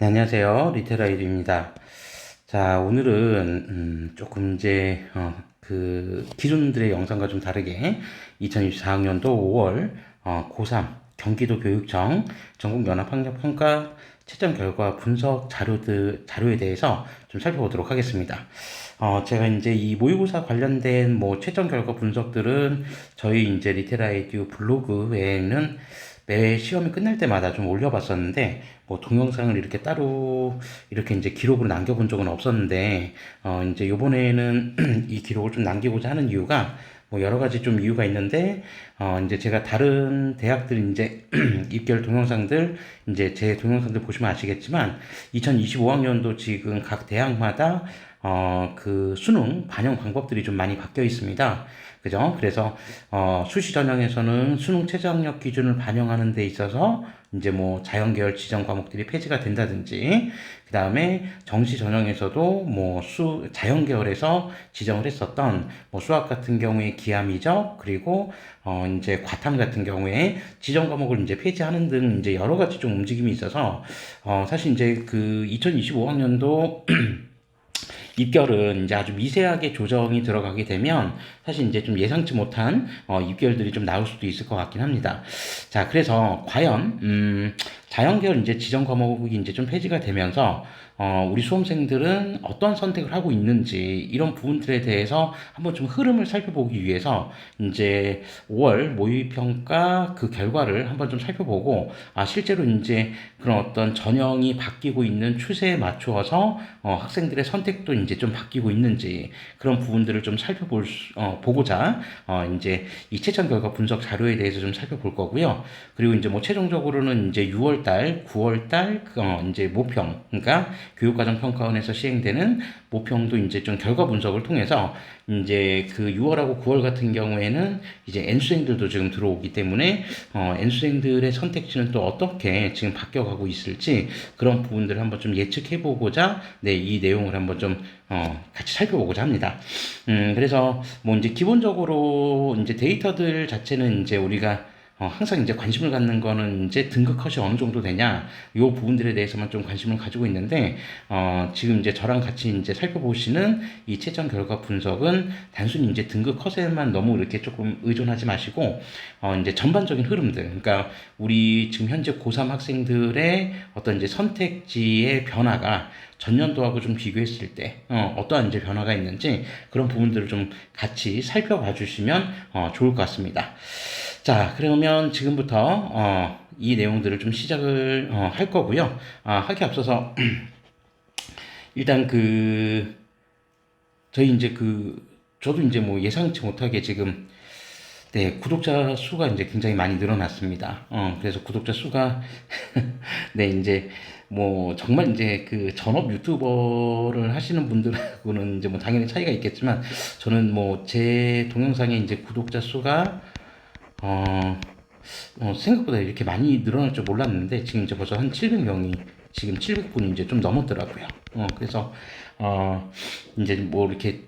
네, 안녕하세요. 리테라이드입니다. 자, 오늘은 조금 이제 기존들의 영상과 좀 다르게 2024학년도 5월 고3 경기도 교육청 전국연합학력평가 채점 결과 분석 자료에 대해서 좀 살펴보도록 하겠습니다. 제가 이제 이 모의고사 관련된 뭐 채점 결과 분석들은 저희 이제 리테라이드 블로그 외에는 매 시험이 끝날 때마다 좀 올려봤었는데, 뭐 동영상을 이렇게 따로 이렇게 이제 기록으로 남겨본 적은 없었는데, 이제 요번에는 이 기록을 좀 남기고자 하는 이유가 뭐 여러 가지 좀 이유가 있는데, 이제 제가 다른 대학들 이제 입결 동영상들, 이제 제 동영상들 보시면 아시겠지만, 2025학년도 지금 각 대학마다 그 수능 반영 방법들이 좀 많이 바뀌어 있습니다. 그죠? 그래서 수시 전형에서는 수능 최저학력 기준을 반영하는 데 있어서 이제 뭐 자연계열 지정 과목들이 폐지가 된다든지, 그 다음에 정시 전형에서도 뭐 자연계열에서 지정을 했었던 뭐 수학 같은 경우에 기하미적, 그리고 이제 과탐 같은 경우에 지정 과목을 이제 폐지하는 등 이제 여러 가지 좀 움직임이 있어서 사실 이제 그 2025학년도 입결은 이제 아주 미세하게 조정이 들어가게 되면 사실 이제 좀 예상치 못한 입결들이 좀 나올 수도 있을 것 같긴 합니다. 자, 그래서 과연 자연계열 이제 지정 과목이 이제 좀 폐지가 되면서 우리 수험생들은 어떤 선택을 하고 있는지 이런 부분들에 대해서 한번 좀 흐름을 살펴보기 위해서 이제 5월 모의평가 그 결과를 한번 좀 살펴보고, 실제로 이제 그런 어떤 전형이 바뀌고 있는 추세에 맞추어서 학생들의 선택도 이제 좀 바뀌고 있는지 그런 부분들을 좀 보고자 이제 이 채점 결과 분석 자료에 대해서 좀 살펴볼 거고요. 그리고 이제 뭐 최종적으로는 이제 6월달, 9월달 이제 모평, 그러니까 교육과정평가원에서 시행되는 모평도 이제 좀 결과 분석을 통해서 이제 그 6월하고 9월 같은 경우에는 이제 N수생들도 지금 들어오기 때문에 N수생들의 선택지는 또 어떻게 지금 바뀌어가고 있을지 그런 부분들을 한번 좀 예측해보고자 이 내용을 한번 좀 같이 살펴보고자 합니다. 그래서 뭐 이제 기본적으로 이제 데이터들 자체는 이제 우리가 항상 이제 관심을 갖는 거는 이제 등급 컷이 어느 정도 되냐, 요 부분들에 대해서만 좀 관심을 가지고 있는데, 지금 이제 저랑 같이 이제 살펴보시는 이 채점 결과 분석은 단순히 이제 등급 컷에만 너무 이렇게 조금 의존하지 마시고, 이제 전반적인 흐름들, 그러니까 우리 지금 현재 고3 학생들의 어떤 이제 선택지의 변화가 전년도하고 좀 비교했을 때 어떠한 이제 변화가 있는지 그런 부분들을 좀 같이 살펴봐 주시면 좋을 것 같습니다. 자, 그러면 지금부터 이 내용들을 좀 시작을 할 거고요. 하기 앞서서 일단 저희 이제 저도 이제 뭐 예상치 못하게 지금 구독자 수가 이제 굉장히 많이 늘어났습니다. 그래서 구독자 수가 네, 이제 뭐 정말 이제 그 전업 유튜버를 하시는 분들하고는 이제 뭐 당연히 차이가 있겠지만, 저는 뭐 제 동영상에 이제 구독자 수가 어, 생각보다 이렇게 많이 늘어날 줄 몰랐는데 지금 이제 벌써 한 700명이, 지금 700분이 이제 좀 넘었더라고요. 그래서 이제 뭐 이렇게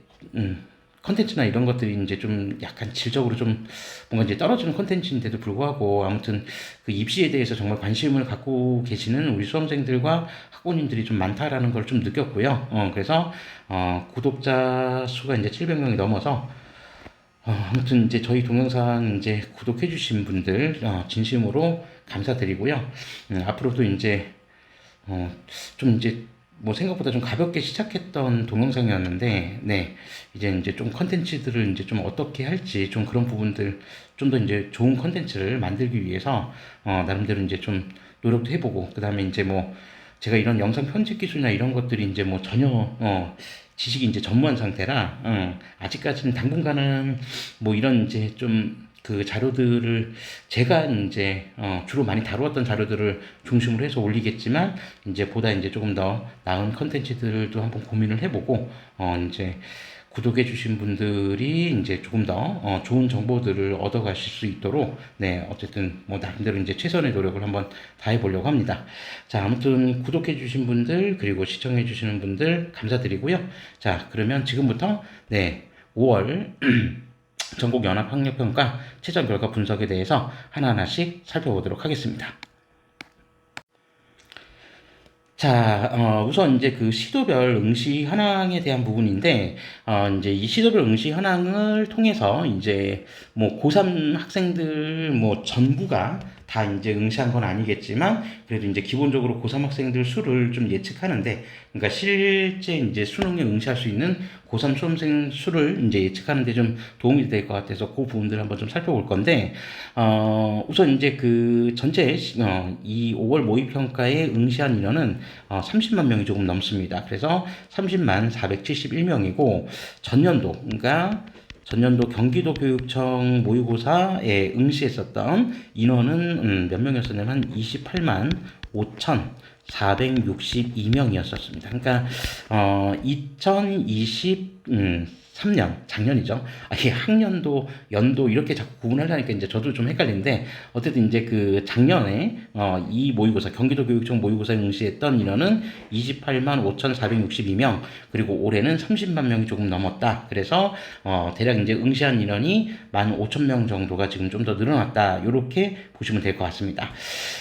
컨텐츠나 이런 것들이 이제 좀 약간 질적으로 좀 뭔가 이제 떨어지는 컨텐츠인데도 불구하고, 아무튼 그 입시에 대해서 정말 관심을 갖고 계시는 우리 수험생들과 학부모님들이 좀 많다라는 걸 좀 느꼈고요. 그래서 구독자 수가 이제 700명이 넘어서 아무튼 이제 저희 동영상 이제 구독해주신 분들 진심으로 감사드리고요. 앞으로도 이제 좀 이제 뭐 생각보다 좀 가볍게 시작했던 동영상이었는데, 이제 좀 컨텐츠들을 이제 좀 어떻게 할지 좀 그런 부분들 좀 더 이제 좋은 컨텐츠를 만들기 위해서 나름대로 이제 좀 노력도 해보고, 그 다음에 이제 뭐 제가 이런 영상 편집 기술이나 이런 것들이 이제 뭐 전혀 지식이 이제 전무한 상태라 아직까지는 당분간은 뭐 이런 이제 좀 그 자료들을 제가 이제 주로 많이 다루었던 자료들을 중심으로 해서 올리겠지만, 이제 보다 이제 조금 더 나은 컨텐츠들도 한번 고민을 해보고 이제 구독해 주신 분들이 이제 조금 더 좋은 정보들을 얻어 가실 수 있도록 어쨌든 뭐 나름대로 이제 최선의 노력을 한번 다해 보려고 합니다. 자, 아무튼 구독해 주신 분들 그리고 시청해 주시는 분들 감사드리고요. 자, 그러면 지금부터 5월 전국연합학력평가 최저 결과 분석에 대해서 하나하나씩 살펴보도록 하겠습니다. 자, 우선 이제 그 시도별 응시 현황에 대한 부분인데, 이제 이 시도별 응시 현황을 통해서 이제 뭐 고3 학생들 뭐 전부가 다 이제 응시한 건 아니겠지만, 그래도 이제 기본적으로 고3 학생들 수를 좀 예측하는데, 그러니까 실제 이제 수능에 응시할 수 있는 고3 수험생 수를 이제 예측하는데 좀 도움이 될 것 같아서 그 부분들을 한번 좀 살펴볼 건데, 우선 이제 그 전체 이 5월 모의평가에 응시한 인원은 30만 명이 조금 넘습니다. 그래서 30만 471명이고 전년도 그러니까 전년도 경기도교육청 모의고사에 응시했었던 인원은 몇 명이었었냐면 28만 5,462명이었었습니다. 그러니까 2023년 작년이죠. 이게 학년도 연도 이렇게 자꾸 구분하려니까 이제 저도 좀 헷갈리는데 어쨌든 이제 그 작년에 이 모의고사 경기도교육청 모의고사에 응시했던 인원은 28만 5,462명 그리고 올해는 30만 명이 조금 넘었다. 그래서 대략 이제 응시한 인원이 15,000명 정도가 지금 좀 더 늘어났다. 이렇게 보시면 될 것 같습니다.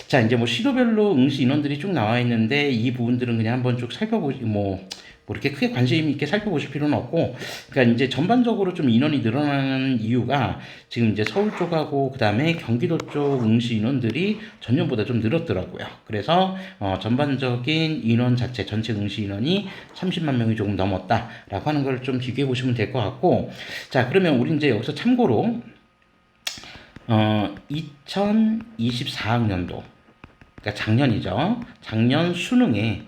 자, 이제 뭐 시도별로 응시 인원들이 쭉 나와 있는데 이 부분들은 그냥 한번 쭉 살펴보시 뭐 이렇게 크게 관심 있게 살펴보실 필요는 없고, 그러니까 이제 전반적으로 좀 인원이 늘어나는 이유가 지금 이제 서울 쪽하고 그 다음에 경기도 쪽 응시 인원들이 전년보다 좀 늘었더라고요. 그래서 전반적인 인원 자체 전체 응시 인원이 30만 명이 조금 넘었다라고 하는 걸 좀 비교해 보시면 될 것 같고, 자 그러면 우리 이제 여기서 참고로 2024학년도 그러니까 작년이죠. 작년 수능에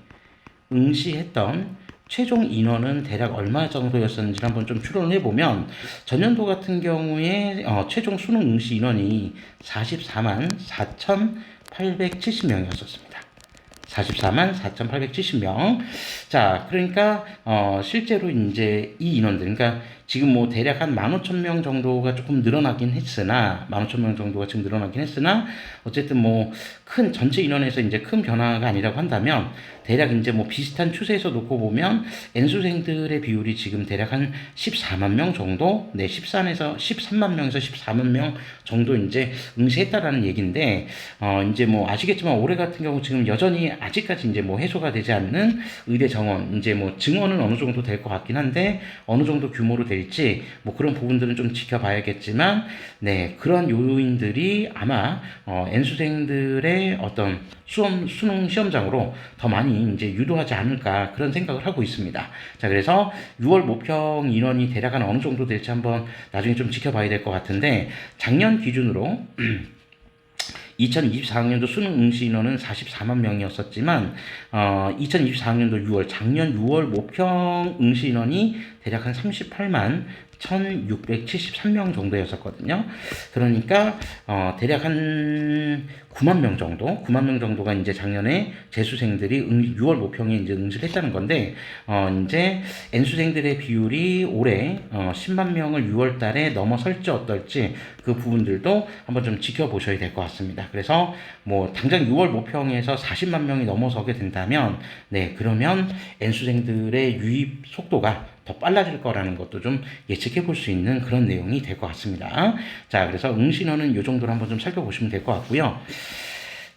응시했던 최종 인원은 대략 얼마 정도였었는지 한번 좀 추론을 해보면 전년도 같은 경우에 최종 수능 응시 인원이 44만 4,870명이었었습니다. 44만 4,870명. 자, 그러니까 실제로 이제 이 인원들, 그러니까 지금 뭐 대략 한 15,000명 정도가 조금 늘어나긴 했으나 15,000명 정도가 지금 늘어나긴 했으나 어쨌든 뭐 큰 전체 인원에서 이제 큰 변화가 아니라고 한다면 대략 이제 뭐 비슷한 추세에서 놓고 보면 N수생들의 비율이 지금 대략 한 14만 명 정도, 네, 13만 명에서 14만 명 정도 이제 응시했다라는 얘기인데, 이제 뭐 아시겠지만 올해 같은 경우 지금 여전히 아직까지 이제 뭐 해소가 되지 않는 의대 정원, 이제 뭐 증원은 어느 정도 될 것 같긴 한데, 어느 정도 규모로 될지, 뭐 그런 부분들은 좀 지켜봐야겠지만, 네, 그런 요인들이 아마, N수생들의 어떤 수능 시험장으로 더 많이 이제 유도하지 않을까 그런 생각을 하고 있습니다. 자, 그래서 6월 모평 인원이 대략 한 어느 정도 될지 한번 나중에 좀 지켜봐야 될 것 같은데 작년 기준으로 2024학년도 수능 응시 인원은 44만 명이었었지만 2024학년도 6월 작년 6월 모평 응시 인원이 대략 한 38만 1673명 정도였었거든요. 그러니까 대략 한 9만 명 정도, 9만 명 정도가 이제 작년에 재수생들이 6월 모평에 이제 응시를 했다는 건데 이제 N수생들의 비율이 올해 10만 명을 6월 달에 넘어설지 어떨지 그 부분들도 한번 좀 지켜보셔야 될 것 같습니다. 그래서 뭐 당장 6월 모평에서 40만 명이 넘어서게 된다면 네, 그러면 N수생들의 유입 속도가 더 빨라질 거라는 것도 좀 예측해 볼 수 있는 그런 내용이 될 것 같습니다. 자, 그래서 응시인원은 이 정도로 한번 좀 살펴보시면 될 것 같고요.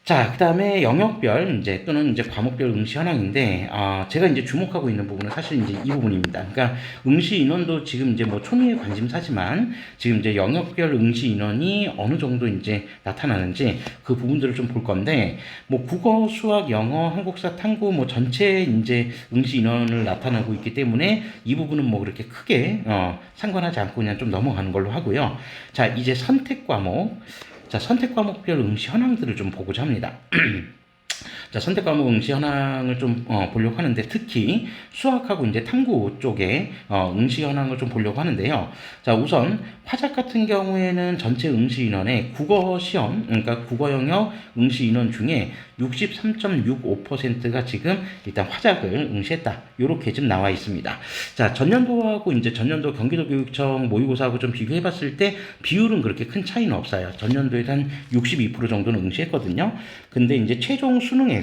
자, 그 다음에 영역별 이제 또는 이제 과목별 응시 현황인데 제가 이제 주목하고 있는 부분은 사실 이제 이 부분입니다. 그러니까 응시 인원도 지금 이제 뭐 초미의 관심사지만 지금 이제 영역별 응시 인원이 어느 정도 이제 나타나는지 그 부분들을 좀 볼 건데 뭐 국어, 수학, 영어, 한국사, 탐구 뭐 전체 이제 응시 인원을 나타나고 있기 때문에 이 부분은 뭐 그렇게 크게 상관하지 않고 그냥 좀 넘어가는 걸로 하고요. 자, 이제 선택 과목. 자, 선택 과목별 응시 현황들을 좀 보고자 합니다. 자, 선택 과목 응시 현황을 좀 보려고 하는데 특히 수학하고 이제 탐구 쪽에 응시 현황을 좀 보려고 하는데요. 자, 우선 화작 같은 경우에는 전체 응시 인원의 국어 시험, 그러니까 국어 영역 응시 인원 중에 63.65%가 지금 일단 화작을 응시했다. 이렇게 지금 나와 있습니다. 자, 전년도하고 이제 전년도 경기도교육청 모의고사하고 좀 비교해 봤을 때 비율은 그렇게 큰 차이는 없어요. 전년도에 한 62% 정도는 응시했거든요. 근데 이제 최종 수능에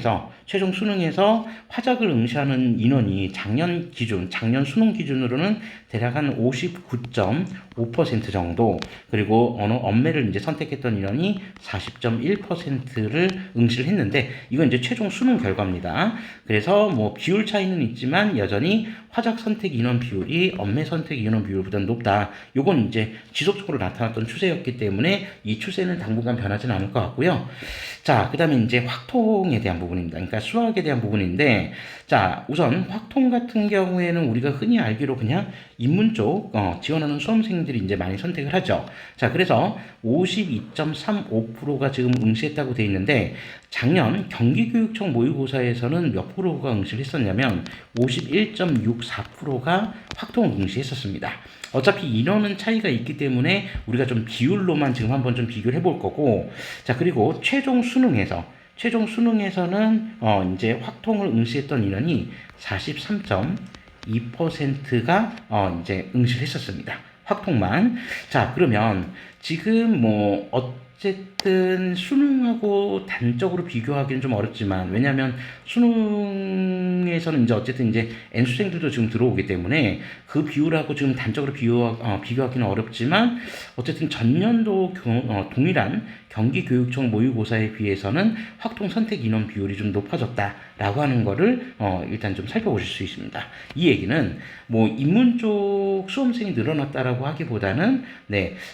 수능에서 화작을 응시하는 인원이 작년 수능 기준으로는 대략 한 59.5% 정도, 그리고 언어 엄매를 이제 선택했던 인원이 40.1%를 응시를 했는데, 이건 이제 최종 수능 결과입니다. 그래서 뭐 비율 차이는 있지만 여전히 화작 선택 인원 비율이 엄매 선택 인원 비율보다 높다. 요건 이제 지속적으로 나타났던 추세였기 때문에 이 추세는 당분간 변하지는 않을 것 같고요. 자, 그 다음에 이제 확통에 대한 부분입니다. 그러니까 수학에 대한 부분인데, 자, 우선 확통 같은 경우에는 우리가 흔히 알기로 그냥 인문 쪽 지원하는 수험생들이 이제 많이 선택을 하죠. 자, 그래서 52.35%가 지금 응시했다고 돼 있는데, 작년 경기교육청 모의고사에서는 몇 프로가 응시를 했었냐면 51.64%가 확통을 응시했었습니다. 어차피 인원은 차이가 있기 때문에 우리가 좀 비율로만 지금 한번 좀 비교를 해볼 거고, 자, 그리고 최종 수능에서는 이제 확통을 응시했던 인원이 43.2%가 이제 응시를 했었습니다. 확통만. 자, 그러면 지금 뭐 어쨌든 수능하고 단적으로 비교하기는 좀 어렵지만, 왜냐하면 수능에서는 이제 어쨌든 이제 N수생들도 지금 들어오기 때문에 그 비율하고 지금 단적으로 비교하기는 어렵지만, 어쨌든 전년도 동일한 경기교육청 모의고사에 비해서는 확통 선택 인원 비율이 좀 높아졌다라고 하는 거를 일단 좀 살펴보실 수 있습니다. 이 얘기는 뭐 인문 쪽 수험생이 늘어났다라고 하기보다는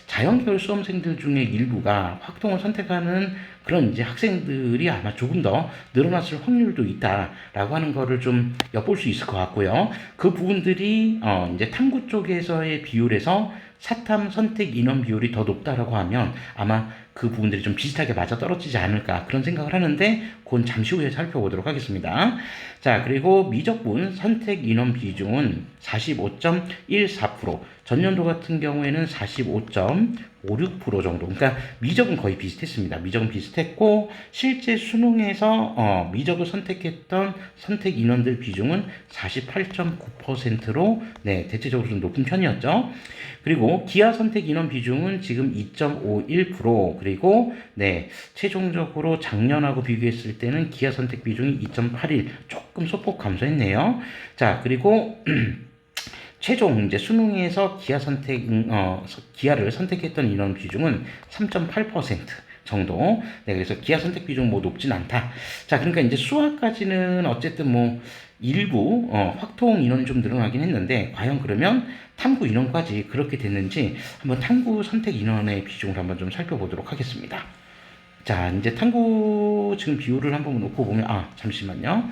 자연계열 수험생들 중에 일부가 확통을 선택하는 그런 이제 학생들이 아마 조금 더 늘어났을 확률도 있다라고 하는 거를 좀 엿볼 수 있을 것 같고요. 그 부분들이 이제 탐구 쪽에서의 비율에서 사탐 선택 인원 비율이 더 높다라고 하면 아마 그 부분들이 좀 비슷하게 맞아 떨어지지 않을까, 그런 생각을 하는데, 그건 잠시 후에 살펴보도록 하겠습니다. 자, 그리고 미적분 선택 인원 비중은 45.14%, 전년도 같은 경우에는 45.56% 정도. 그러니까 미적은 거의 비슷했습니다. 미적은 비슷했고, 실제 수능에서 미적을 선택했던 선택 인원들 비중은 48.9%로 대체적으로 좀 높은 편이었죠. 그리고 기하 선택 인원 비중은 지금 2.51%, 그리고 최종적으로 작년하고 비교했을 때는 기하 선택 비중이 2.81, 조금 소폭 감소했네요. 자, 그리고 최종 이제 수능에서 기하를 선택했던 인원 비중은 3.8% 정도. 그래서 기하 선택 비중 뭐 높진 않다. 자, 그러니까 이제 수학까지는 어쨌든 뭐 일부 확통 인원이 좀 늘어나긴 했는데, 과연 그러면 탐구 인원까지 그렇게 됐는지 한번 탐구 선택 인원의 비중을 한번 좀 살펴보도록 하겠습니다. 자, 이제 탐구 지금 비율을 한번 놓고 보면, 잠시만요.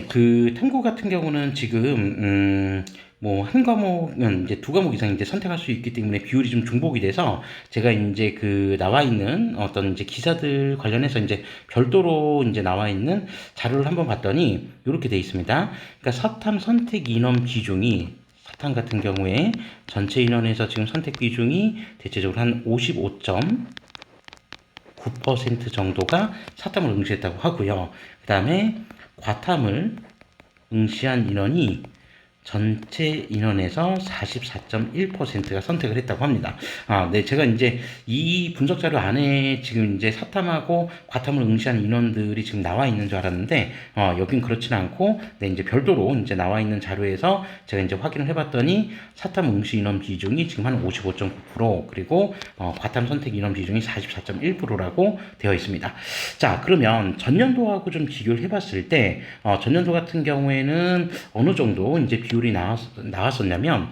그 탐구 같은 경우는 지금 뭐 한 과목은 이제 두 과목 이상 이제 선택할 수 있기 때문에 비율이 좀 중복이 돼서, 제가 이제 그 나와 있는 어떤 이제 기사들 관련해서 이제 별도로 이제 나와 있는 자료를 한번 봤더니 이렇게 돼 있습니다. 그러니까 사탐 선택 인원 비중이, 사탐 같은 경우에 전체 인원에서 지금 선택 비중이 대체적으로 한 55.9% 정도가 사탐을 응시했다고 하고요. 그 다음에 과탐을 응시한 인원이 전체 인원에서 44.1%가 선택을 했다고 합니다. 제가 이제 이 분석 자료 안에 지금 이제 사탐하고 과탐을 응시한 인원들이 지금 나와 있는 줄 알았는데, 여긴 그렇지는 않고, 이제 별도로 이제 나와 있는 자료에서 제가 이제 확인을 해봤더니, 사탐 응시 인원 비중이 지금 한 55.9%, 그리고 과탐 선택 인원 비중이 44.1%라고 되어 있습니다. 자, 그러면 전년도하고 좀 비교를 해봤을 때, 전년도 같은 경우에는 어느 정도 이제 비율이 나왔었냐면,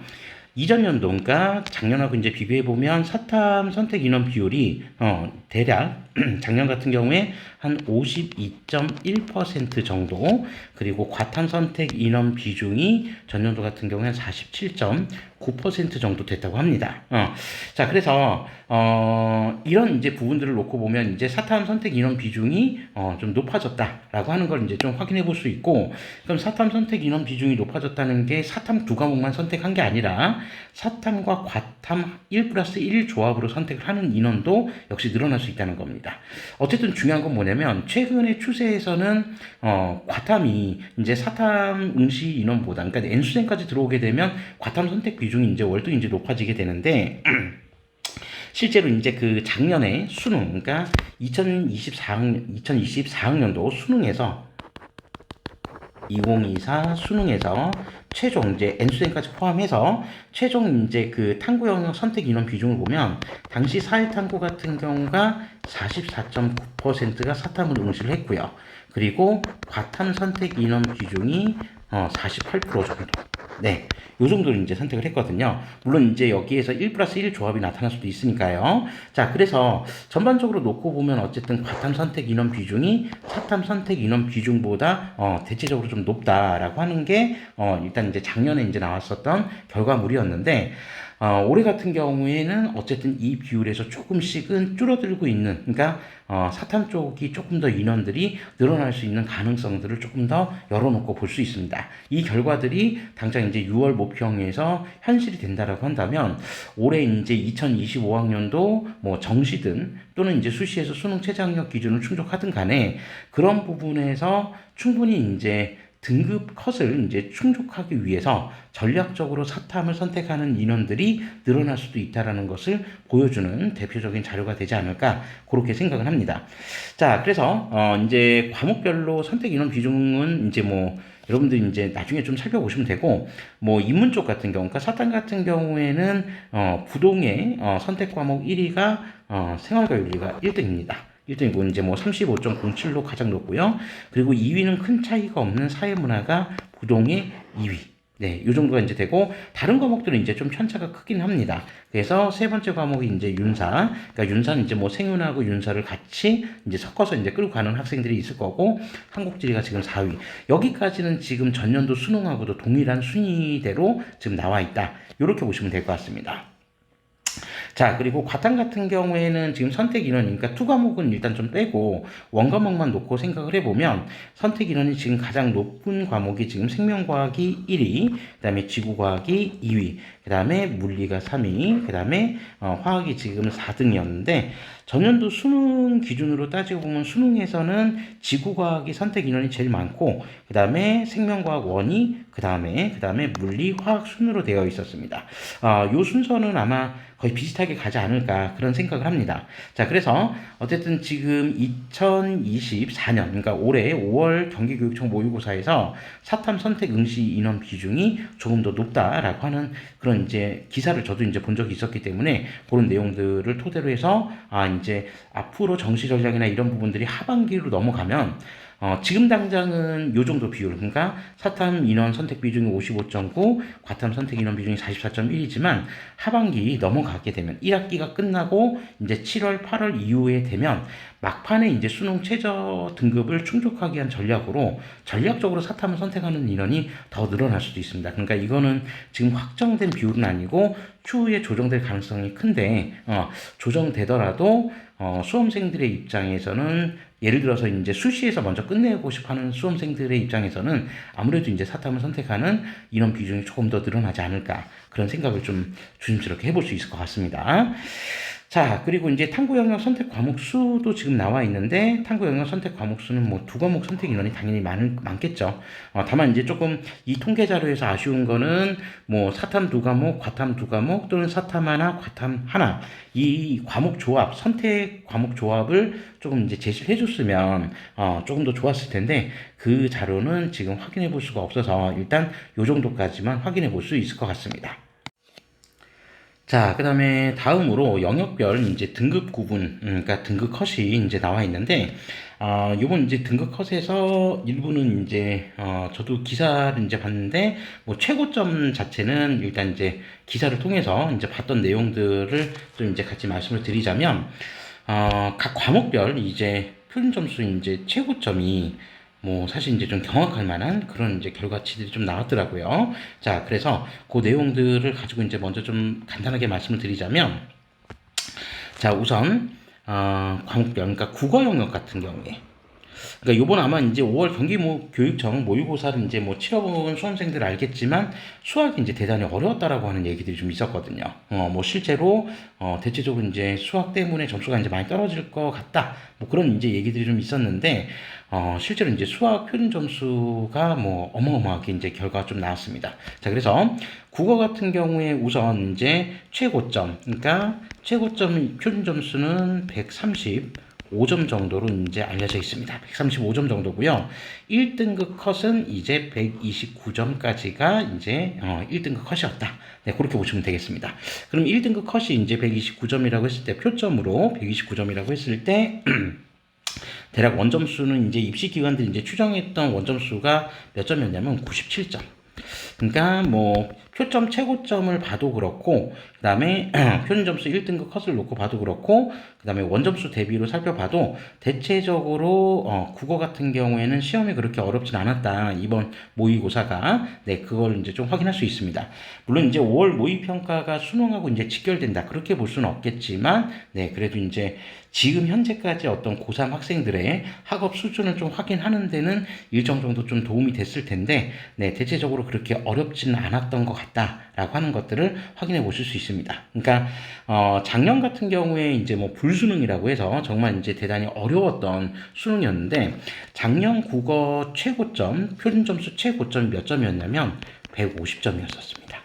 이전 연도, 그러니까 작년하고 이제 비교해보면 사탐 선택 인원 비율이 대략 작년 같은 경우에 한 52.1% 정도, 그리고 과탐 선택 인원 비중이 전년도 같은 경우에 47.9% 정도 됐다고 합니다. 자, 그래서 이런 이제 부분들을 놓고 보면 이제 사탐 선택 인원 비중이 좀 높아졌다라고 하는 걸 이제 좀 확인해 볼 수 있고, 그럼 사탐 선택 인원 비중이 높아졌다는 게 사탐 두 과목만 선택한 게 아니라 사탐과 과탐 1+1 조합으로 선택을 하는 인원도 역시 늘어날 수 있다는 겁니다. 어쨌든 중요한 건 뭐냐면, 최근의 추세에서는 과탐이 이제 사탐 응시 인원보다, 그러니까 N수생까지 들어오게 되면 과탐 선택 비중이 이제 월등히 이제 높아지게 되는데, 실제로 이제 그 작년에 수능, 그러니까 2024학년도 수능에서 2024 수능에서 최종 이제 N수생까지 포함해서 최종 이제 그 탐구 영역 선택 인원 비중을 보면 당시 사회 탐구 같은 경우가 44.9%가 사탐을 응시를 했고요. 그리고 과탐 선택 인원 비중이 48% 정도. 네, 요 정도를 이제 선택을 했거든요. 물론 이제 여기에서 1 플러스 1 조합이 나타날 수도 있으니까요. 자, 그래서 전반적으로 놓고 보면 어쨌든 과탐 선택 인원 비중이 사탐 선택 인원 비중보다 대체적으로 좀 높다라고 하는 게 일단 이제 작년에 이제 나왔었던 결과물이었는데 올해 같은 경우에는 어쨌든 이 비율에서 조금씩은 줄어들고 있는, 그러니까 사탐 쪽이 조금 더 인원들이 늘어날 수 있는 가능성들을 조금 더 열어놓고 볼 수 있습니다. 이 결과들이 당장 이제 6월 모평에서 현실이 된다라고 한다면 올해 이제 2025학년도 뭐 정시든 또는 이제 수시에서 수능 최저학력 기준을 충족하든 간에 그런 부분에서 충분히 이제 등급 컷을 이제 충족하기 위해서 전략적으로 사탐을 선택하는 인원들이 늘어날 수도 있다라는 것을 보여주는 대표적인 자료가 되지 않을까 그렇게 생각을 합니다. 자, 그래서 이제 과목별로 선택 인원 비중은 이제 뭐 여러분들 이제 나중에 좀 살펴보시면 되고, 뭐 인문 쪽 같은 경우, 그러니까 사탐 같은 경우에는 부동의 선택 과목 1위가 생활과 윤리가 1등입니다. 1등이고 이제 뭐 35.07로 가장 높고요. 그리고 2위는 큰 차이가 없는 사회문화가 부동의 2위. 네, 이 정도가 이제 되고 다른 과목들은 이제 좀 편차가 크긴 합니다. 그래서 세 번째 과목이 이제 윤사. 그러니까 윤사는 이제 뭐 생윤하고 윤사를 같이 이제 섞어서 이제 끌고 가는 학생들이 있을 거고 한국지리가 지금 4위. 여기까지는 지금 전년도 수능하고도 동일한 순위대로 지금 나와 있다. 이렇게 보시면 될 것 같습니다. 자, 그리고 과탐 같은 경우에는 지금 선택 인원이니까 투 과목은 일단 좀 빼고 원 과목만 놓고 생각을 해보면 선택 인원이 지금 가장 높은 과목이 지금 생명과학이 1위, 그 다음에 지구과학이 2위, 그 다음에 물리가 3위, 그 다음에 화학이 지금 4등이었는데 전년도 수능 기준으로 따지고 보면 수능에서는 지구과학이 선택 인원이 제일 많고 그 다음에 생명과학 1위, 그 다음에 물리, 화학 순으로 되어 있었습니다. 요 순서는 아마 거의 비슷하게 가지 않을까 그런 생각을 합니다. 자, 그래서 어쨌든 지금 2024년, 그러니까 올해 5월 경기교육청 모의고사에서 사탐 선택 응시 인원 비중이 조금 더 높다라고 하는 그런 이제 기사를 저도 이제 본 적이 있었기 때문에 그런 내용들을 토대로 해서 이제 앞으로 정시 전략이나 이런 부분들이 하반기로 넘어가면 지금 당장은 요 정도 비율, 그러니까 사탐 인원 선택 비중이 55.9, 과탐 선택 인원 비중이 44.1이지만 하반기 넘어가게 되면 1학기가 끝나고 이제 7월, 8월 이후에 되면 막판에 이제 수능 최저 등급을 충족하기 위한 전략으로 전략적으로 사탐을 선택하는 인원이 더 늘어날 수도 있습니다. 그러니까 이거는 지금 확정된 비율은 아니고 추후에 조정될 가능성이 큰데 조정되더라도 수험생들의 입장에서는 예를 들어서 이제 수시에서 먼저 끝내고 싶어 하는 수험생들의 입장에서는 아무래도 이제 사탐을 선택하는 인원 비중이 조금 더 늘어나지 않을까 그런 생각을 좀 조심스럽게 해볼 수 있을 것 같습니다. 자, 그리고 이제 탐구 영역 선택 과목 수도 지금 나와 있는데 탐구 영역 선택 과목 수는 뭐 두 과목 선택 인원이 당연히 많겠죠. 다만 이제 조금 이 통계 자료에서 아쉬운 거는 뭐 사탐 두 과목, 과탐 두 과목 또는 사탐 하나, 과탐 하나 이 과목 조합, 선택 과목 조합을 조금 이제 제시를 해줬으면 조금 더 좋았을 텐데 그 자료는 지금 확인해 볼 수가 없어서 일단 요 정도까지만 확인해 볼 수 있을 것 같습니다. 자, 그 다음에 다음으로 영역별 이제 등급 구분, 그러니까 등급 컷이 이제 나와 있는데, 요번 이제 등급 컷에서 일부는 이제, 저도 기사를 이제 봤는데, 뭐 최고점 자체는 일단 이제 기사를 통해서 이제 봤던 내용들을 좀 이제 같이 말씀을 드리자면, 각 과목별 이제 표준 점수 이제 최고점이 뭐 사실 이제 좀 경악할 만한 그런 이제 결과치들이 좀 나왔더라고요. 자, 그래서 그 내용들을 가지고 이제 먼저 좀 간단하게 말씀을 드리자면, 자, 우선 과목별, 그러니까 국어 영역 같은 경우에 그러니까 요번 아마 이제 5월 교육청 모의고사를 이제 뭐 치러본 수험생들 알겠지만 수학이 이제 대단히 어려웠다라고 하는 얘기들이 좀 있었거든요. 뭐 실제로 대체적으로 이제 수학 때문에 점수가 이제 많이 떨어질 것 같다. 뭐 그런 이제 얘기들이 좀 있었는데 실제로 이제 수학 표준 점수가 뭐 어마어마하게 이제 결과가 좀 나왔습니다. 자, 그래서 국어 같은 경우에 우선 이제 최고점, 그러니까 최고점 표준 점수는 135점 정도로 이제 알려져 있습니다. 135점 정도고요. 1등급 컷은 이제 129점까지가 이제 1등급 컷이었다. 네, 그렇게 보시면 되겠습니다. 그럼 1등급 컷이 이제 129점이라고 했을 때 표점으로 129점이라고 했을 때 대략 원점수는 이제 입시 기관들이 이제 추정했던 원점수가 몇 점이었냐면 97점. 그러니까 뭐 표점 최고점을 봐도 그렇고 그다음에 표준 점수 1등급 컷을 놓고 봐도 그렇고 그다음에 원점수 대비로 살펴봐도 대체적으로 국어 같은 경우에는 시험이 그렇게 어렵진 않았다. 이번 모의고사가 네, 그걸 이제 좀 확인할 수 있습니다. 물론 이제 5월 모의평가가 수능하고 이제 직결된다. 그렇게 볼 수는 없겠지만 네, 그래도 이제 지금 현재까지 어떤 고3 학생들의 학업 수준을 좀 확인하는 데는 일정 정도 좀 도움이 됐을 텐데, 네, 대체적으로 그렇게 어렵지는 않았던 것 같다라고 하는 것들을 확인해 보실 수 있습니다. 그러니까, 작년 같은 경우에 이제 뭐 불수능이라고 해서 정말 이제 대단히 어려웠던 수능이었는데, 작년 국어 최고점, 표준 점수 최고점이 몇 점이었냐면 150점이었었습니다.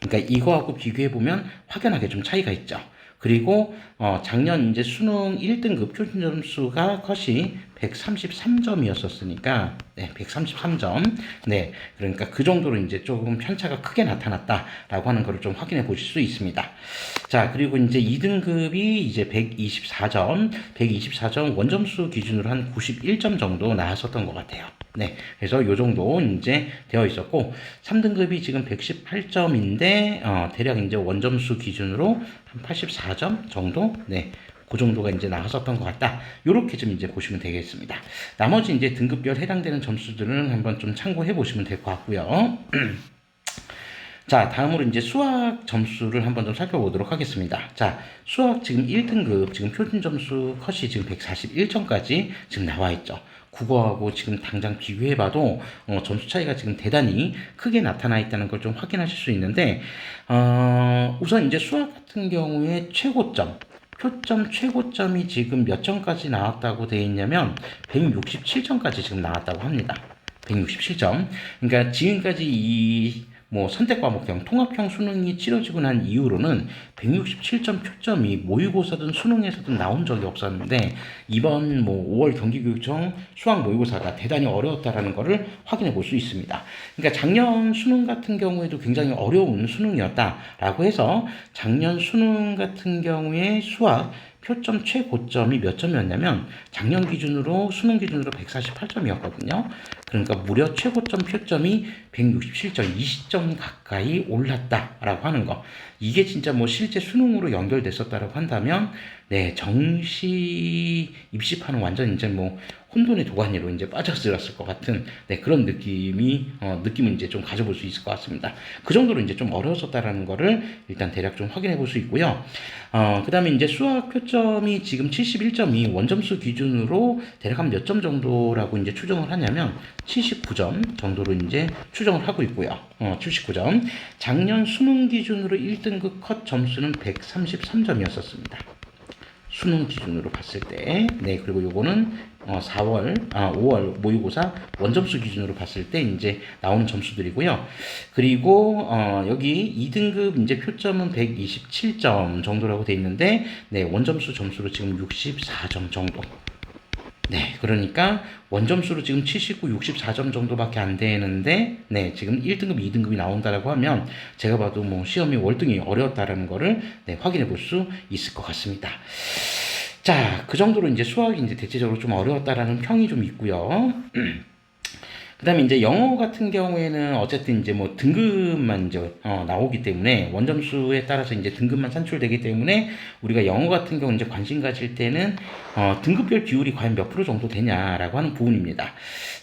그러니까 이거하고 비교해 보면 확연하게 좀 차이가 있죠. 그리고 작년 이제 수능 1등급 표준 점수가 컷이 133점이었었으니까 네, 133점. 네, 그러니까 그 정도로 이제 조금 편차가 크게 나타났다라고 하는 것을 좀 확인해 보실 수 있습니다. 자, 그리고 이제 2등급이 이제 124점 원점수 기준으로 한 91점 정도 나왔었던 것 같아요. 네, 그래서 요 정도 이제 되어 있었고 3등급이 지금 118점인데 대략 이제 원점수 기준으로 한 84점 정도, 네, 그 정도가 이제 나왔었던 것 같다. 요렇게 좀 이제 보시면 되겠습니다. 나머지 이제 등급별 해당되는 점수들은 한번 좀 참고해 보시면 될 것 같고요. 자, 다음으로 이제 수학 점수를 한번 좀 살펴보도록 하겠습니다. 자, 수학 지금 1등급, 지금 표준 점수 컷이 지금 141점까지 지금 나와 있죠. 국어하고 지금 당장 비교해봐도 점수 차이가 지금 대단히 크게 나타나 있다는 걸 좀 확인하실 수 있는데, 우선 이제 수학 같은 경우에 최고점, 표점 최고점이 지금 몇 점까지 나왔다고 되어 있냐면 167점까지 지금 나왔다고 합니다. 167점. 그러니까 지금까지 이 뭐 선택과목형, 통합형 수능이 치러지고 난 이후로는 167점 표점이 모의고사든 수능에서든 나온 적이 없었는데 이번 뭐 5월 경기교육청 수학 모의고사가 대단히 어려웠다라는 것을 확인해 볼 수 있습니다. 그러니까 작년 수능 같은 경우에도 굉장히 어려운 수능이었다라고 해서 작년 수능 같은 경우에 수학 표점 최고점이 몇 점이었냐면 작년 기준으로 수능 기준으로 148점이었거든요. 그러니까 무려 최고점 표점이 167점, 20점 가까이 올랐다라고 하는 거. 이게 진짜 뭐 실제 수능으로 연결됐었다라고 한다면 네, 정시 입시판은 완전 이제 뭐 혼돈의 도가니로 이제 빠져들었을 것 같은 네, 그런 느낌을 이제 좀 가져볼 수 있을 것 같습니다. 그 정도로 이제 좀 어려웠었다라는 거를 일단 대략 좀 확인해 볼 수 있고요. 그 다음에 이제 수학 표점이 지금 71점이 원점수 기준으로 대략 한 몇 점 정도라고 이제 추정을 하냐면 79점 정도로 이제 추정을 하고 있고요. 79점. 작년 수능 기준으로 1등급 컷 점수는 133점이었었습니다. 수능 기준으로 봤을 때, 네, 그리고 요거는 5월 모의고사 원점수 기준으로 봤을 때 이제 나오는 점수들이고요. 그리고 여기 2등급 이제 표점은 127점 정도라고 돼 있는데, 네, 원점수 점수로 지금 64점 정도. 네, 그러니까 원점수로 지금 79, 64점 정도밖에 안 되는데, 네, 지금 1등급, 2등급이 나온다라고 하면 제가 봐도 뭐 시험이 월등히 어려웠다라는 거를 네, 확인해 볼 수 있을 것 같습니다. 자, 그 정도로 이제 수학이 이제 대체적으로 좀 어려웠다라는 평이 좀 있고요. 그다음에 이제 영어 같은 경우에는 어쨌든 이제 뭐 등급만 이제 나오기 때문에 원점수에 따라서 이제 등급만 산출되기 때문에 우리가 영어 같은 경우 이제 관심 가질 때는 등급별 비율이 과연 몇 프로 정도 되냐라고 하는 부분입니다.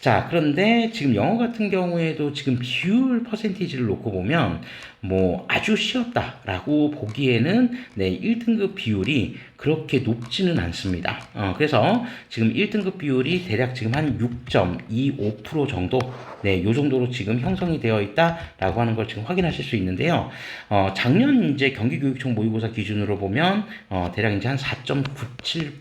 자, 그런데 지금 영어 같은 경우에도 지금 비율 퍼센티지를 놓고 보면 뭐 아주 쉬웠다라고 보기에는 네, 1등급 비율이 그렇게 높지는 않습니다. 그래서 지금 1등급 비율이 대략 지금 한 6.25% 정도, 네, 요 정도로 지금 형성이 되어 있다라고 하는 걸 지금 확인하실 수 있는데요. 작년 이제 경기교육청 모의고사 기준으로 보면 대략 이제 한 4.97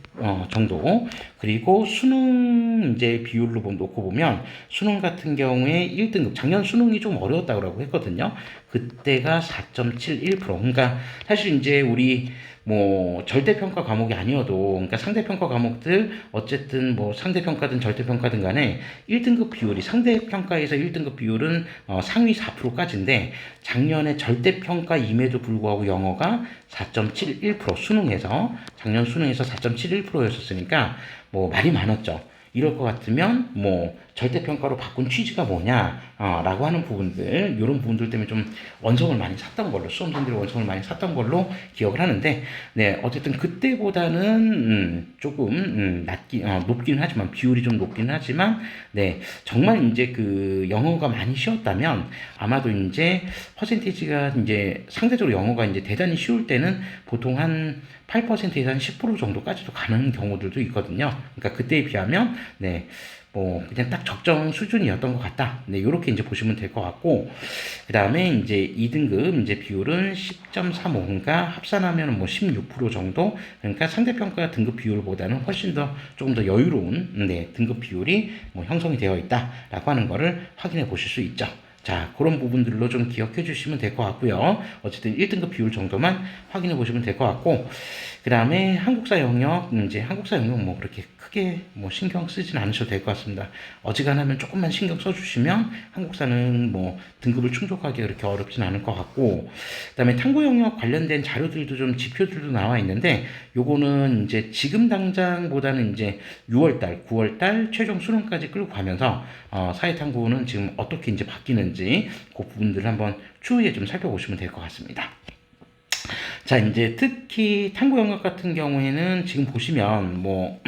정도, 그리고 수능 이제 비율로 놓고 보면 수능 같은 경우에 1등급 작년 수능이 좀 어려웠다고 했거든요. 그때가 4.71%. 그러니까 사실 이제 우리 뭐 절대평가 과목이 아니어도 그러니까 상대평가 과목들 어쨌든 뭐 상대평가든 절대평가든 간에 1등급 비율이 상대평가에서 1등급 비율은 상위 4%까지인데 작년에 절대평가임에도 불구하고 영어가 4.71% 수능에서 작년 수능에서 4.71%였었으니까 뭐 말이 많았죠. 이럴 것 같으면 뭐 절대평가로 바꾼 취지가 뭐냐 라고 하는 부분들 이런 부분들 때문에 좀 원성을 많이 샀던 걸로 수험생들이 원성을 많이 샀던 걸로 기억을 하는데 네 어쨌든 그때보다는 조금 높긴 하지만 비율이 좀 높긴 하지만 네 정말 이제 그 영어가 많이 쉬웠다면 아마도 이제 퍼센티지가 이제 상대적으로 영어가 이제 대단히 쉬울 때는 보통 한 8%에서 한 10% 정도까지도 가는 경우들도 있거든요. 그러니까 그때에 비하면 네, 뭐 그냥 딱 적정 수준이었던 것 같다. 네, 이렇게 이제 보시면 될 것 같고 그 다음에 이제 2등급 이제 비율은 10.35, 그러니까 합산하면 뭐 16% 정도. 그러니까 상대평가 등급 비율보다는 훨씬 더 조금 더 여유로운 네, 등급 비율이 뭐 형성이 되어 있다라고 하는 거를 확인해 보실 수 있죠. 자, 그런 부분들로 좀 기억해 주시면 될 것 같고요. 어쨌든 1등급 비율 정도만 확인해 보시면 될 것 같고, 그 다음에 한국사 영역, 이제 한국사 영역 뭐 그렇게 크게 뭐 신경 쓰진 않으셔도 될 것 같습니다. 어지간하면 조금만 신경 써주시면 한국사는 뭐 등급을 충족하기 그렇게 어렵진 않을 것 같고, 그 다음에 탐구 영역 관련된 자료들도 좀 지표들도 나와 있는데, 요거는 이제 지금 당장보다는 이제 6월달, 9월달 최종 수능까지 끌고 가면서 사회탐구는 지금 어떻게 이제 바뀌는지 그 부분들을 한번 추후에 좀 살펴보시면 될 것 같습니다. 자, 이제 특히 탐구 영역 같은 경우에는 지금 보시면 뭐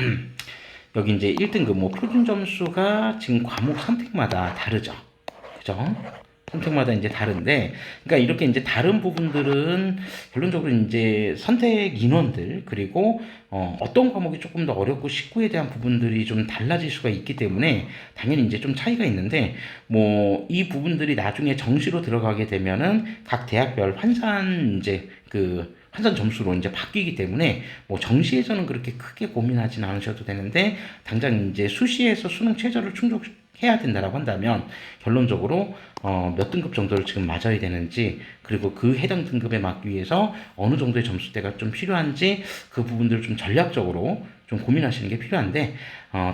여기 이제 1등급 뭐 표준 점수가 지금 과목 선택마다 다르죠. 그죠? 선택마다 이제 다른데, 그러니까 이렇게 이제 다른 부분들은 결론적으로 이제 선택 인원들 그리고 어떤 과목이 조금 더 어렵고 쉽고에 대한 부분들이 좀 달라질 수가 있기 때문에 당연히 이제 좀 차이가 있는데 뭐 이 부분들이 나중에 정시로 들어가게 되면은 각 대학별 환산 이제 그 환산 점수로 이제 바뀌기 때문에 뭐 정시에서는 그렇게 크게 고민하진 않으셔도 되는데 당장 이제 수시에서 수능 최저를 충족해야 된다라고 한다면 결론적으로 몇 등급 정도를 지금 맞아야 되는지 그리고 그 해당 등급에 맞기 위해서 어느 정도의 점수대가 좀 필요한지 그 부분들을 좀 전략적으로 좀 고민하시는 게 필요한데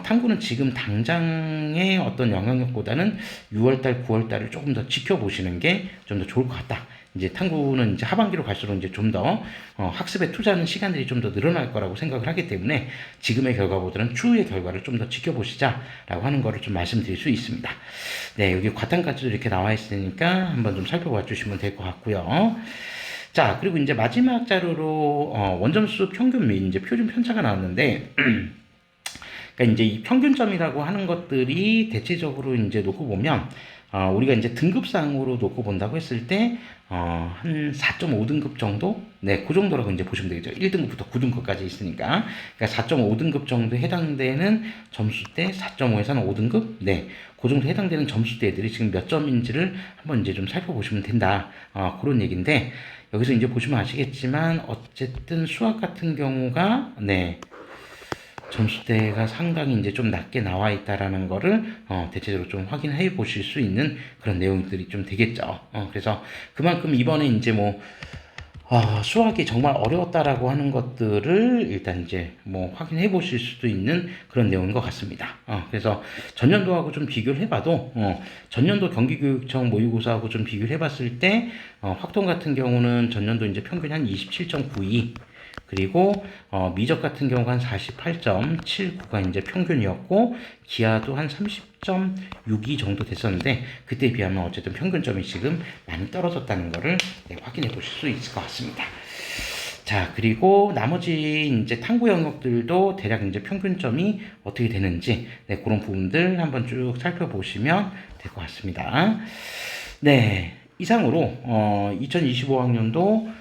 탐구는 지금 당장의 어떤 영향력보다는 6월달, 9월달을 조금 더 지켜보시는 게 좀 더 좋을 것 같다. 이제 탐구는 이제 하반기로 갈수록 이제 좀 더 학습에 투자하는 시간들이 좀 더 늘어날 거라고 생각을 하기 때문에 지금의 결과보다는 추후의 결과를 좀 더 지켜보시자라고 하는 거를 좀 말씀드릴 수 있습니다. 네, 여기 과탐까지도 이렇게 나와 있으니까 한번 좀 살펴봐 주시면 될 것 같고요. 자, 그리고 이제 마지막 자료로 원점수 평균 및 이제 표준 편차가 나왔는데 그러니까 이제 이 평균점이라고 하는 것들이 대체적으로 이제 놓고 보면 우리가 이제 등급상으로 놓고 본다고 했을 때 한 4.5등급 정도? 네, 그 정도라고 이제 보시면 되겠죠. 1등급부터 9등급까지 있으니까. 그러니까 4.5등급 정도 해당되는 점수대 4.5에서 한 5등급? 네, 그 정도 해당되는 점수대들이 지금 몇 점인지를 한번 이제 좀 살펴보시면 된다. 그런 얘기인데 여기서 이제 보시면 아시겠지만 어쨌든 수학 같은 경우가 네, 점수대가 상당히 이제 좀 낮게 나와 있다라는 거를 대체적으로 좀 확인해 보실 수 있는 그런 내용들이 좀 되겠죠. 그래서 그만큼 이번에 이제 뭐 수학이 정말 어려웠다라고 하는 것들을 일단 이제 뭐 확인해 보실 수도 있는 그런 내용인 것 같습니다. 그래서 전년도하고 좀 비교를 해봐도 전년도 경기교육청 모의고사하고 좀 비교를 해봤을 때 확통 같은 경우는 전년도 이제 평균 한 27.92 그리고 미적 같은 경우가 한 48.79가 이제 평균이었고 기아도 한 30.62 정도 됐었는데 그때에 비하면 어쨌든 평균점이 지금 많이 떨어졌다는 것을 네, 확인해 보실 수 있을 것 같습니다. 자, 그리고 나머지 이제 탐구 영역들도 대략 이제 평균점이 어떻게 되는지 네, 그런 부분들 한번 쭉 살펴보시면 될 것 같습니다. 네, 이상으로 2025학년도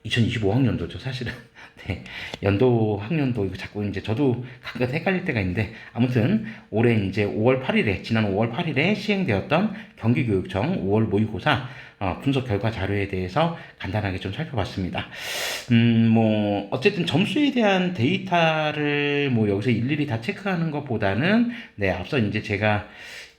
2025학년도죠, 사실은. 네, 연도, 학년도, 이거 자꾸 이제 저도 가끔 헷갈릴 때가 있는데, 아무튼 올해 이제 5월 8일에, 지난 5월 8일에 시행되었던 경기교육청 5월 모의고사 분석 결과 자료에 대해서 간단하게 좀 살펴봤습니다. 뭐, 어쨌든 점수에 대한 데이터를 뭐 여기서 일일이 다 체크하는 것보다는, 네, 앞서 이제 제가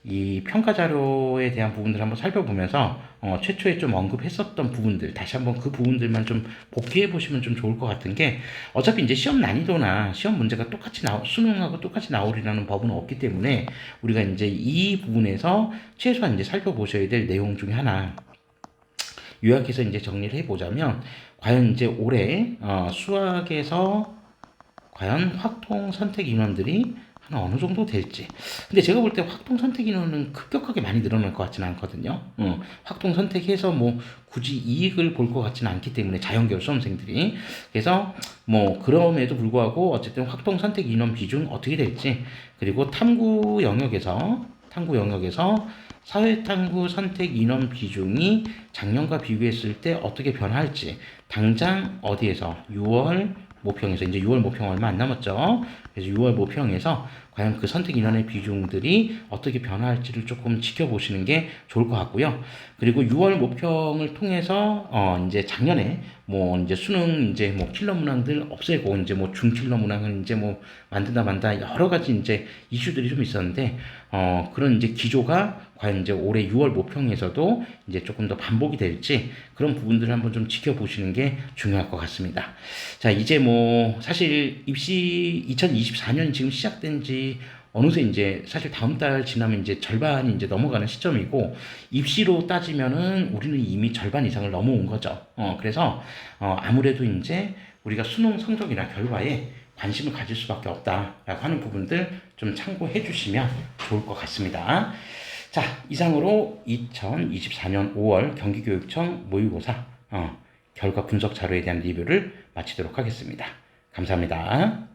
이 평가 자료에 대한 부분들 한번 살펴보면서 최초에 좀 언급했었던 부분들 다시 한번 그 부분들만 좀 복귀해 보시면 좀 좋을 것 같은 게 어차피 이제 시험 난이도나 시험 문제가 똑같이 수능하고 똑같이 나오리라는 법은 없기 때문에 우리가 이제 이 부분에서 최소한 이제 살펴보셔야 될 내용 중에 하나 요약해서 이제 정리를 해보자면 과연 이제 올해 수학에서 과연 확통 선택 인원들이 한 어느 정도 될지. 근데 제가 볼 때 확통 선택 인원은 급격하게 많이 늘어날 것 같지는 않거든요. 확통 선택해서 뭐 굳이 이익을 볼 것 같지는 않기 때문에 자연계열 수험생들이. 그래서 뭐 그럼에도 불구하고 어쨌든 확통 선택 인원 비중 어떻게 될지 그리고 탐구 영역에서 사회탐구 선택 인원 비중이 작년과 비교했을 때 어떻게 변할지 당장 어디에서 6월 모평에서 이제 6월 모평 얼마 안 남았죠. 그래서 6월 모평에서 과연 그 선택 인원의 비중들이 어떻게 변화할지를 조금 지켜보시는 게 좋을 것 같고요. 그리고 6월 모평을 통해서 이제 작년에 뭐 이제 수능 이제 뭐 킬러 문항들 없애고 이제 뭐 중킬러 문항을 이제 뭐 만든다 만다 여러 가지 이제 이슈들이 좀 있었는데 그런 이제 기조가 과연 이제 올해 6월 모평에서도 이제 조금 더 반복이 될지 그런 부분들을 한번 좀 지켜보시는 게 중요할 것 같습니다. 자, 이제 뭐 사실 입시 2024년 지금 시작된 지 어느새 이제 사실 다음 달 지나면 이제 절반이 이제 넘어가는 시점이고 입시로 따지면은 우리는 이미 절반 이상을 넘어온 거죠. 그래서 아무래도 이제 우리가 수능 성적이나 결과에 관심을 가질 수밖에 없다라고 하는 부분들 좀 참고해 주시면 좋을 것 같습니다. 자, 이상으로 2024년 5월 경기교육청 모의고사 결과 분석 자료에 대한 리뷰를 마치도록 하겠습니다. 감사합니다.